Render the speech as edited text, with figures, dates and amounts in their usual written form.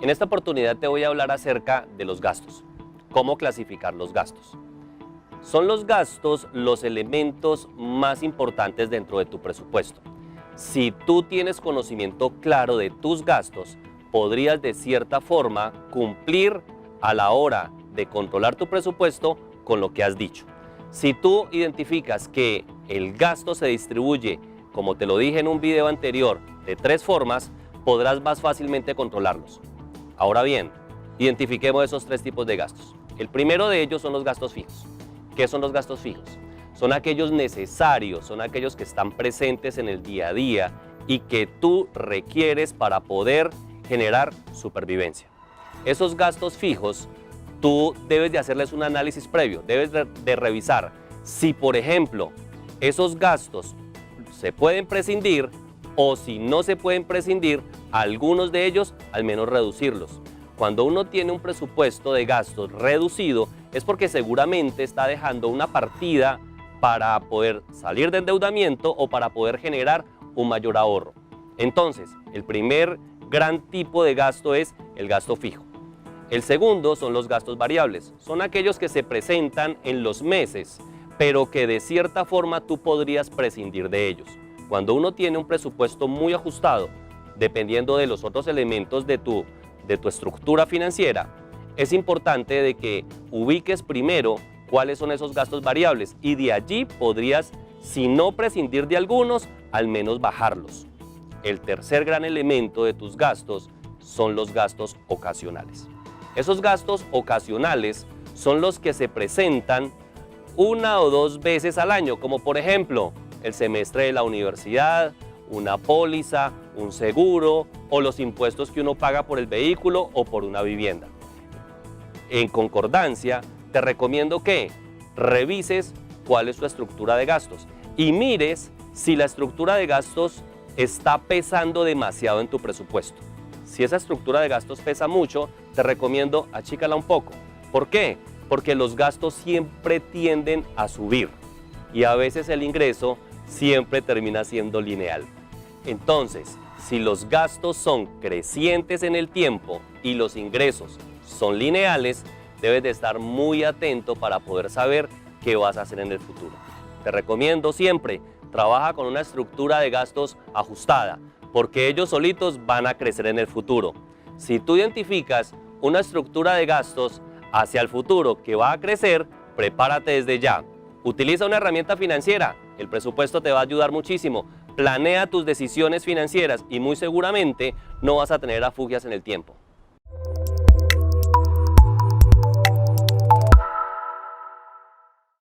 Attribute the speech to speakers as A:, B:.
A: En esta oportunidad te voy a hablar acerca de los gastos. ¿Cómo clasificar los gastos? Son los gastos los elementos más importantes dentro de tu presupuesto. Si tú tienes conocimiento claro de tus gastos, podrías de cierta forma cumplir a la hora de controlar tu presupuesto con lo que has dicho. Si tú identificas que el gasto se distribuye, como te lo dije en un video anterior, de 3 formas, podrás más fácilmente controlarlos. Ahora bien, identifiquemos esos 3 tipos de gastos. El primero de ellos son los gastos fijos. ¿Qué son los gastos fijos? Son aquellos necesarios, son aquellos que están presentes en el día a día y que tú requieres para poder generar supervivencia. Esos gastos fijos, tú debes de hacerles un análisis previo, debes de revisar si, por ejemplo, esos gastos se pueden prescindir o si no se pueden prescindir, algunos de ellos al menos reducirlos. Cuando uno tiene un presupuesto de gastos reducido es porque seguramente está dejando una partida para poder salir de endeudamiento o para poder generar un mayor ahorro. Entonces, el primer gran tipo de gasto es el gasto fijo. El segundo son los gastos variables. Son aquellos que se presentan en los meses, pero que de cierta forma tú podrías prescindir de ellos. Cuando uno tiene un presupuesto muy ajustado, dependiendo de los otros elementos de tu estructura financiera, es importante de que ubiques primero cuáles son esos gastos variables y de allí podrías, si no prescindir de algunos, al menos bajarlos. El tercer gran elemento de tus gastos son los gastos ocasionales. Esos gastos ocasionales son los que se presentan 1 o 2 veces al año, como por ejemplo el semestre de la universidad, una póliza, un seguro o los impuestos que uno paga por el vehículo o por una vivienda. En concordancia, te recomiendo que revises cuál es tu estructura de gastos y mires si la estructura de gastos está pesando demasiado en tu presupuesto. Si esa estructura de gastos pesa mucho, te recomiendo achícala un poco. ¿Por qué? Porque los gastos siempre tienden a subir y a veces el ingreso siempre termina siendo lineal. Entonces, si los gastos son crecientes en el tiempo y los ingresos son lineales, debes de estar muy atento para poder saber qué vas a hacer en el futuro. Te recomiendo siempre, trabaja con una estructura de gastos ajustada, porque ellos solitos van a crecer en el futuro. Si tú identificas una estructura de gastos hacia el futuro que va a crecer, prepárate desde ya. Utiliza una herramienta financiera, el presupuesto te va a ayudar muchísimo. Planea tus decisiones financieras y muy seguramente no vas a tener afugias en el tiempo.